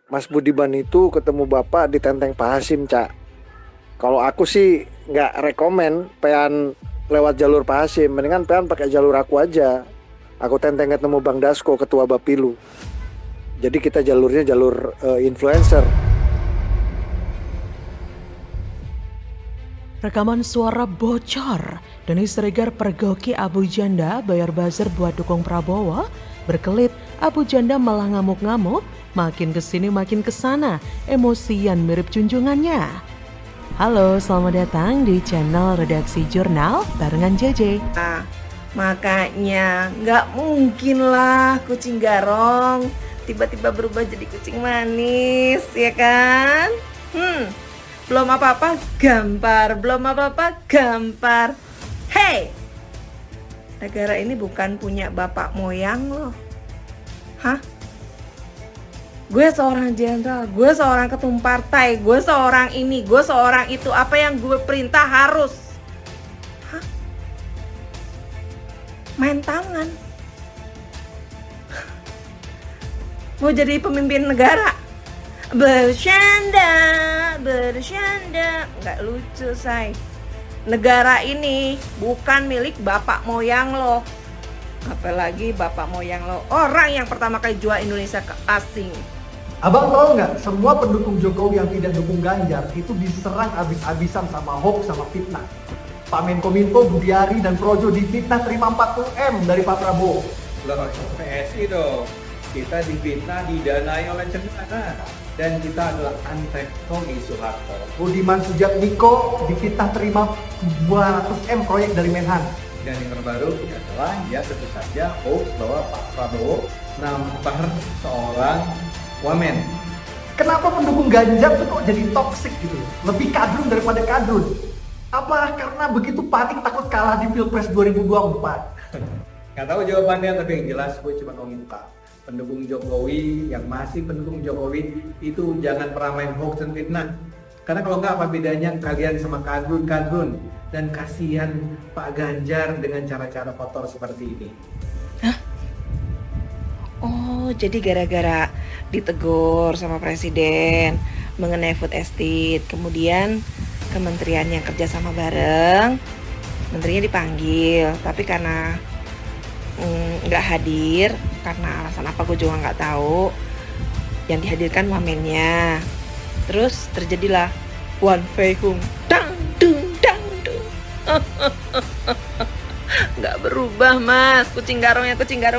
Mas Budiman itu ketemu Bapak di Tenteng Pak Hasim, Cak. Kalau aku sih nggak rekomen pean lewat jalur Pak Hasim, mendingan pean pakai jalur aku aja. Aku tenteng ketemu Bang Dasko, ketua Bapilu. Jadi kita jalurnya jalur influencer. Rekaman suara bocor. Denny Siregar pergoki Abu Janda bayar buzzer buat dukung Prabowo. Berkelit, Abu Janda malah ngamuk-ngamuk. Makin kesini makin kesana. Emosian mirip junjungannya. Halo, selamat datang di channel Redaksi Jurnal barengan JJ. Makanya nggak mungkin lah kucing garong tiba-tiba berubah jadi kucing manis, ya kan? Belum apa-apa gampar, belum apa-apa gampar. Hey, negara ini bukan punya bapak moyang loh. Hah? Gue seorang jenderal, gue seorang ketum partai, gue seorang ini, gue seorang itu. Apa yang gue perintah harus. Hah? Main tangan. Mau jadi pemimpin negara. Bercanda. Nggak lucu, say. Negara ini bukan milik bapak moyang lo. Apalagi bapak moyang lo orang yang pertama kali jual Indonesia ke asing. Abang tahu nggak, semua pendukung Jokowi yang tidak dukung Ganjar itu diserang abis-abisan sama hoax sama fitnah. Pak Menkominfo, Budiari, dan Projo difitnah terima 40M dari Pak Prabowo. Lah PSI dong, kita difitnah didanai oleh cendana dan kita adalah antek Tommy Soeharto. Budiman Sujatmiko difitnah terima 200M proyek dari Menhan. Dan yang terbaru adalah ya tentu saja hoax bahwa Pak Prabowo nampar seorang wamen. Kenapa pendukung Ganjar tuh kok jadi toksik gitu? Lebih kadrun daripada kadrun. Apa karena begitu panik takut kalah di Pilpres 2024? Nggak tahu jawabannya, tapi yang jelas gue cuma mau minta pendukung Jokowi yang masih pendukung Jokowi itu jangan pernah main hoax dan fitnah. Karena kalau nggak, apa bedanya kalian sama kadrun? Dan kasihan Pak Ganjar dengan cara-cara kotor seperti ini. Hah? Oh, jadi gara-gara ditegur sama presiden mengenai food estate, kemudian kementerian yang kerja sama bareng, menterinya dipanggil, tapi karena nggak hadir, karena alasan apa gue juga nggak tahu, yang dihadirkan wamennya. Terus terjadilah Wan Fei Hung, dang dung. Nggak berubah, Mas. Kucing garong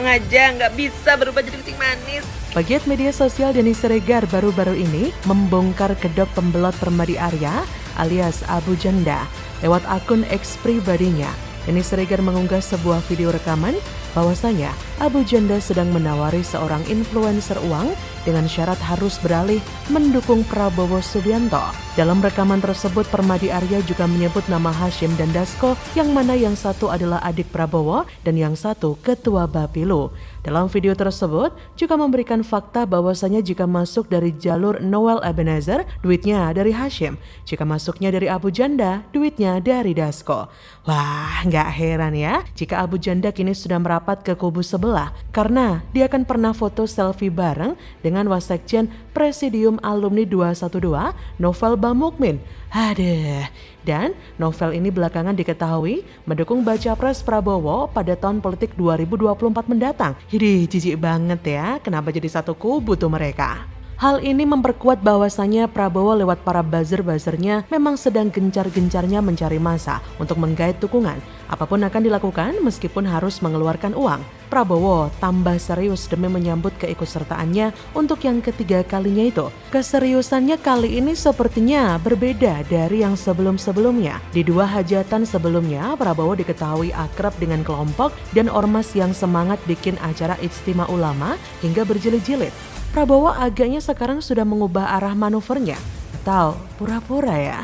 aja, nggak bisa berubah jadi kucing manis. Pegiat media sosial Denny Siregar baru-baru ini membongkar kedok pembelot Permadi Arya alias Abu Janda lewat akun X pribadinya. Denny Siregar mengunggah sebuah video rekaman bahwasanya Abu Janda sedang menawari seorang influencer uang dengan syarat harus beralih mendukung Prabowo Subianto. Dalam rekaman tersebut, Permadi Arya juga menyebut nama Hasyim dan Dasko, yang mana yang satu adalah adik Prabowo dan yang satu ketua Bapilu. Dalam video tersebut juga memberikan fakta bahwasanya jika masuk dari jalur Noel Ebenezer, duitnya dari Hasyim. Jika masuknya dari Abu Janda, duitnya dari Dasko. Wah, nggak heran ya jika Abu Janda kini sudah merapat ke kubu sebelah karena dia akan pernah foto selfie bareng dengan Wasekjen Presidium Alumni 212 Novel Bamukmin. Aduh. Dan Novel ini belakangan diketahui mendukung baca pres Prabowo pada tahun politik 2024 mendatang. Hidih, jijik banget ya, kenapa jadi satu kubu tuh mereka? Hal ini memperkuat bahwasannya Prabowo lewat para buzzer-buzzernya memang sedang gencar-gencarnya mencari massa untuk menggait dukungan. Apapun akan dilakukan meskipun harus mengeluarkan uang. Prabowo tambah serius demi menyambut keikutsertaannya untuk yang ketiga kalinya itu. Keseriusannya kali ini sepertinya berbeda dari yang sebelum-sebelumnya. Di dua hajatan sebelumnya, Prabowo diketahui akrab dengan kelompok dan ormas yang semangat bikin acara ijtima ulama hingga berjilid-jilid. Prabowo agaknya sekarang sudah mengubah arah manuvernya. Atau pura-pura ya.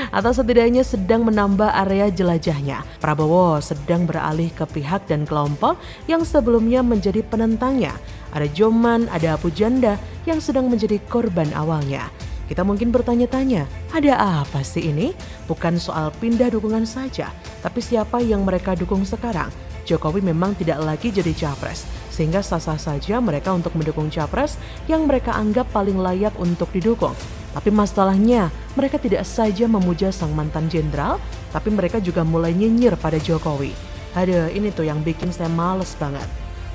Atau setidaknya sedang menambah area jelajahnya. Prabowo sedang beralih ke pihak dan kelompok yang sebelumnya menjadi penentangnya. Ada Joman, ada Abu Janda yang sedang menjadi korban awalnya. Kita mungkin bertanya-tanya, ada apa sih ini? Bukan soal pindah dukungan saja, tapi siapa yang mereka dukung sekarang. Jokowi memang tidak lagi jadi capres, sehingga sah-sah saja mereka untuk mendukung capres yang mereka anggap paling layak untuk didukung. Tapi masalahnya, mereka tidak saja memuja sang mantan jenderal, tapi mereka juga mulai nyinyir pada Jokowi. Aduh, ini tuh yang bikin saya males banget.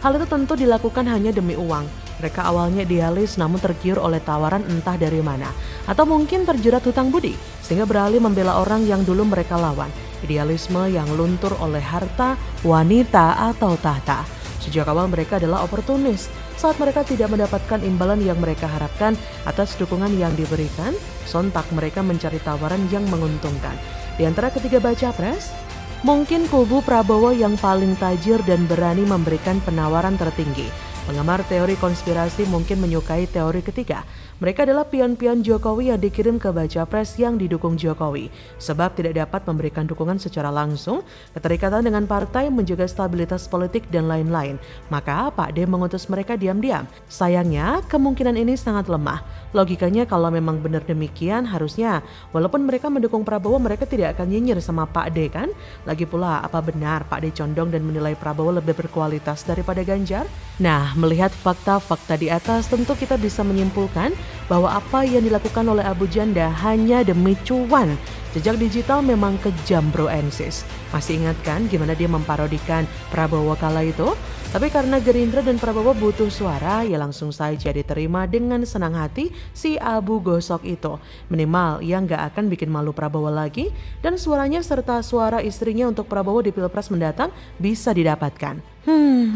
Hal itu tentu dilakukan hanya demi uang. Mereka awalnya idealis namun tergiur oleh tawaran entah dari mana. Atau mungkin terjerat hutang budi, sehingga beralih membela orang yang dulu mereka lawan. Idealisme yang luntur oleh harta, wanita, atau tahta. Sejak awal mereka adalah oportunis. Saat mereka tidak mendapatkan imbalan yang mereka harapkan atas dukungan yang diberikan, sontak mereka mencari tawaran yang menguntungkan. Di antara ketiga baca pres, mungkin kubu Prabowo yang paling tajir dan berani memberikan penawaran tertinggi. Penggemar teori konspirasi mungkin menyukai teori ketiga. Mereka adalah pion-pion Jokowi yang dikirim ke baca pres yang didukung Jokowi. Sebab tidak dapat memberikan dukungan secara langsung, keterikatan dengan partai, menjaga stabilitas politik, dan lain-lain. Maka Pak D mengutus mereka diam-diam. Sayangnya, kemungkinan ini sangat lemah. Logikanya kalau memang benar demikian, harusnya walaupun mereka mendukung Prabowo, mereka tidak akan nyinyir sama Pak D kan? Lagi pula, apa benar Pak D condong dan menilai Prabowo lebih berkualitas daripada Ganjar? Nah, melihat fakta-fakta di atas, tentu kita bisa menyimpulkan bahwa apa yang dilakukan oleh Abu Janda hanya demi cuan. Jejak digital memang kejam bro and sis. Masih ingat kan gimana dia memparodikan Prabowo kala itu? Tapi karena Gerindra dan Prabowo butuh suara, ya langsung saja diterima dengan senang hati si Abu Gosok itu. Minimal yang gak akan bikin malu Prabowo lagi, dan suaranya serta suara istrinya untuk Prabowo di Pilpres mendatang bisa didapatkan.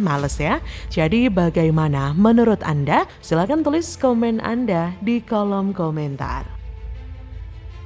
Males ya. Jadi bagaimana menurut Anda? Silakan tulis komen Anda di kolom komentar.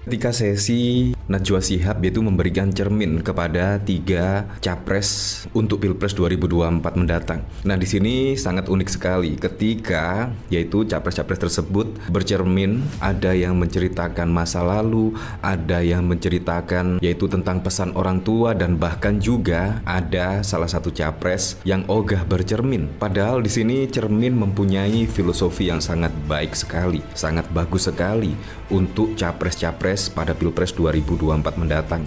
Ketika sesi Najwa Shihab yaitu memberikan cermin kepada 3 capres untuk Pilpres 2024 mendatang. Nah, di sini sangat unik sekali ketika yaitu capres-capres tersebut bercermin, ada yang menceritakan masa lalu, ada yang menceritakan yaitu tentang pesan orang tua, dan bahkan juga ada salah satu capres yang ogah bercermin. Padahal di sini cermin mempunyai filosofi yang sangat baik sekali, sangat bagus sekali untuk capres-capres pada Pilpres 2024 mendatang.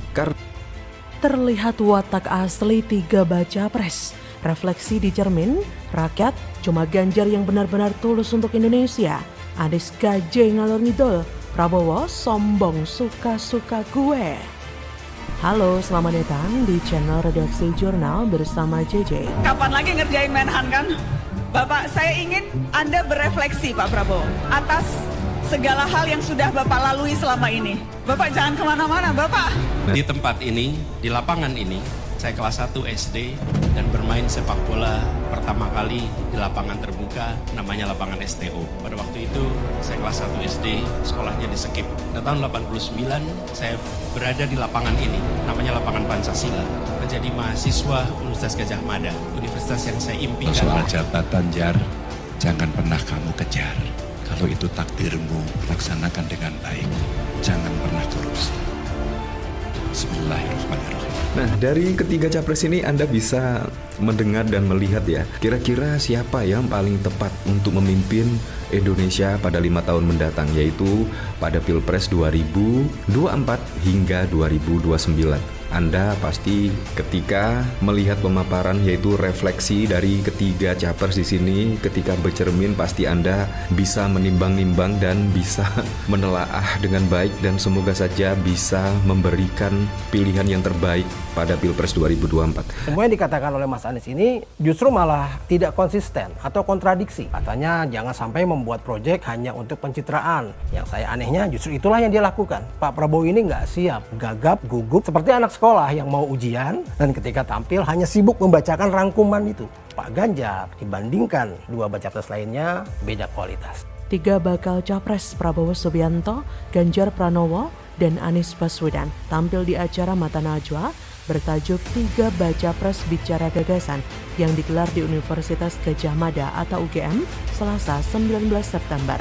Terlihat watak asli 3 baca pres. Refleksi di cermin, rakyat cuma Ganjar yang benar-benar tulus untuk Indonesia. Anies gaje ngalor ngidul, Prabowo sombong suka-suka gue. Halo, selamat datang di channel Redaksi Jurnal bersama JJ. Kapan lagi ngerjain Menhan kan? Bapak, saya ingin Anda berefleksi Pak Prabowo atas segala hal yang sudah Bapak lalui selama ini. Bapak jangan kemana-mana, Bapak. Di tempat ini, di lapangan ini, saya kelas 1 SD dan bermain sepak bola pertama kali di lapangan terbuka, namanya lapangan STO. Pada waktu itu, saya kelas 1 SD, sekolahnya di Sekip. Dan tahun 89, saya berada di lapangan ini, namanya lapangan Pancasila. Menjadi mahasiswa Universitas Gadjah Mada, universitas yang saya impikan. Soal jabatan jar, jangan pernah kamu kejar. Kalau itu takdirmu, laksanakan dengan baik. Jangan pernah korupsi. Bismillahirrahmanirrahim. Nah, dari ketiga capres ini Anda bisa mendengar dan melihat ya, kira-kira siapa yang paling tepat untuk memimpin Indonesia pada 5 tahun mendatang, yaitu pada Pilpres 2024 hingga 2029. Anda pasti ketika melihat pemaparan yaitu refleksi dari ketiga capres di sini, ketika bercermin pasti Anda bisa menimbang-nimbang dan bisa menelaah dengan baik, dan semoga saja bisa memberikan pilihan yang terbaik pada Pilpres 2024. Semua yang dikatakan oleh Mas Anies ini justru malah tidak konsisten atau kontradiksi. Katanya jangan sampai membuat proyek hanya untuk pencitraan. Yang saya anehnya justru itulah yang dia lakukan. Pak Prabowo ini nggak siap, gagap, gugup seperti anak sekolah yang mau ujian dan ketika tampil hanya sibuk membacakan rangkuman itu. Pak Ganjar dibandingkan 2 baca pres lainnya beda kualitas. 3 bakal capres Prabowo Subianto, Ganjar Pranowo, dan Anies Baswedan tampil di acara Mata Najwa bertajuk 3 baca pres bicara gagasan yang digelar di Universitas Gadjah Mada atau UGM Selasa 19 September.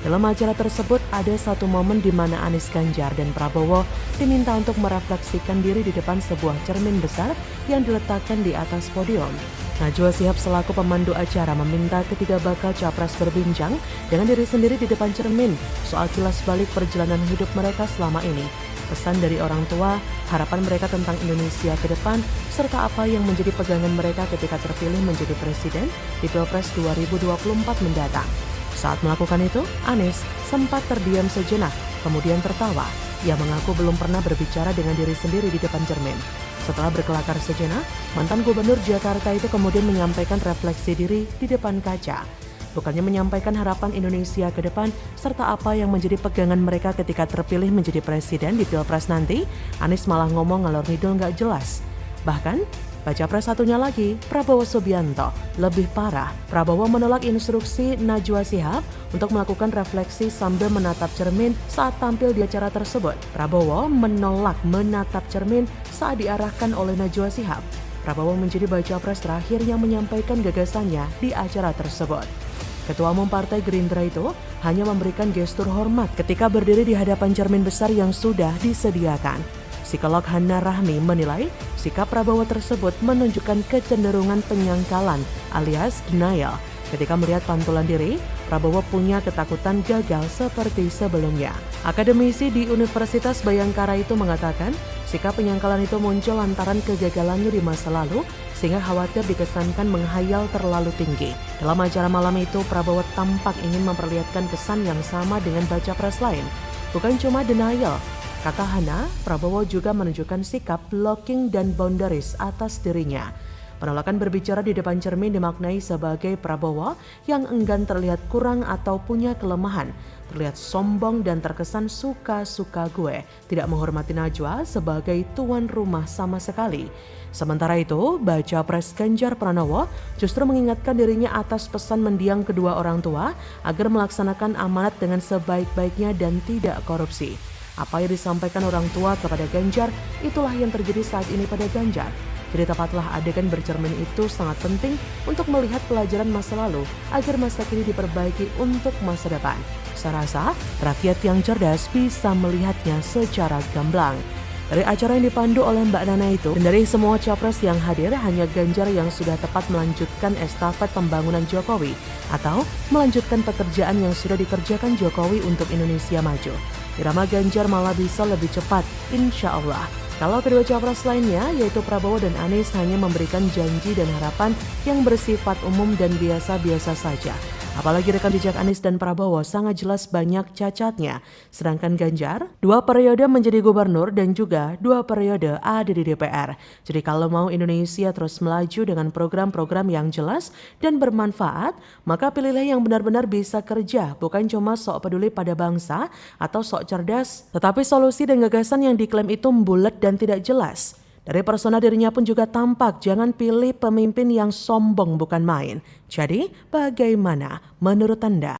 Dalam acara tersebut ada satu momen di mana Anies, Ganjar, dan Prabowo diminta untuk merefleksikan diri di depan sebuah cermin besar yang diletakkan di atas podium. Najwa Shihab selaku pemandu acara meminta ketiga bakal capres berbincang dengan diri sendiri di depan cermin soal kilas balik perjalanan hidup mereka selama ini. Pesan dari orang tua, harapan mereka tentang Indonesia ke depan, serta apa yang menjadi pegangan mereka ketika terpilih menjadi presiden di Pilpres 2024 mendatang. Saat melakukan itu, Anies sempat terdiam sejenak, kemudian tertawa. Ia mengaku belum pernah berbicara dengan diri sendiri di depan cermin. Setelah berkelakar sejenak, mantan gubernur Jakarta itu kemudian menyampaikan refleksi diri di depan kaca. Bukannya menyampaikan harapan Indonesia ke depan, serta apa yang menjadi pegangan mereka ketika terpilih menjadi presiden di Pilpres nanti, Anies malah ngomong ngalor ngidul nggak jelas. Bahkan, baca pres satunya lagi, Prabowo Subianto, lebih parah. Prabowo menolak instruksi Najwa Shihab untuk melakukan refleksi sambil menatap cermin saat tampil di acara tersebut. Prabowo menolak menatap cermin saat diarahkan oleh Najwa Shihab. Prabowo menjadi baca pres terakhir yang menyampaikan gagasannya di acara tersebut. Ketua Umum Partai Gerindra itu hanya memberikan gestur hormat ketika berdiri di hadapan cermin besar yang sudah disediakan. Psikolog Hana Rahmi menilai sikap Prabowo tersebut menunjukkan kecenderungan penyangkalan alias denial. Ketika melihat pantulan diri, Prabowo punya ketakutan gagal seperti sebelumnya. Akademisi di Universitas Bayangkara itu mengatakan sikap penyangkalan itu muncul lantaran kegagalannya di masa lalu sehingga khawatir dikesankan menghayal terlalu tinggi. Dalam acara malam itu, Prabowo tampak ingin memperlihatkan kesan yang sama dengan baca pres lain. Bukan cuma denial, kata Hana, Prabowo juga menunjukkan sikap blocking dan boundaries atas dirinya. Penolakan berbicara di depan cermin dimaknai sebagai Prabowo yang enggan terlihat kurang atau punya kelemahan, terlihat sombong dan terkesan suka-suka gue, tidak menghormati Najwa sebagai tuan rumah sama sekali. Sementara itu, baca pres Ganjar Pranowo justru mengingatkan dirinya atas pesan mendiang kedua orang tua agar melaksanakan amanat dengan sebaik-baiknya dan tidak korupsi. Apa yang disampaikan orang tua kepada Ganjar, itulah yang terjadi saat ini pada Ganjar. Jadi tepatlah adegan bercermin itu sangat penting untuk melihat pelajaran masa lalu agar masa kini diperbaiki untuk masa depan. Saya rasa rakyat yang cerdas bisa melihatnya secara gamblang. Dari acara yang dipandu oleh Mbak Nana itu, dan dari semua capres yang hadir, hanya Ganjar yang sudah tepat melanjutkan estafet pembangunan Jokowi atau melanjutkan pekerjaan yang sudah dikerjakan Jokowi untuk Indonesia maju. Irama Ganjar malah bisa lebih cepat, insya Allah. Kalau kedua capres lainnya, yaitu Prabowo dan Anies, hanya memberikan janji dan harapan yang bersifat umum dan biasa-biasa saja. Apalagi rekam jejak Anies dan Prabowo sangat jelas banyak cacatnya. Sedangkan Ganjar, 2 periode menjadi gubernur dan juga 2 periode ada di DPR. Jadi kalau mau Indonesia terus melaju dengan program-program yang jelas dan bermanfaat, maka pilihlah yang benar-benar bisa kerja, bukan cuma sok peduli pada bangsa atau sok cerdas, tetapi solusi dan gagasan yang diklaim itu bulat dan tidak jelas. Dari persona dirinya pun juga tampak, jangan pilih pemimpin yang sombong bukan main. Jadi, bagaimana menurut Anda?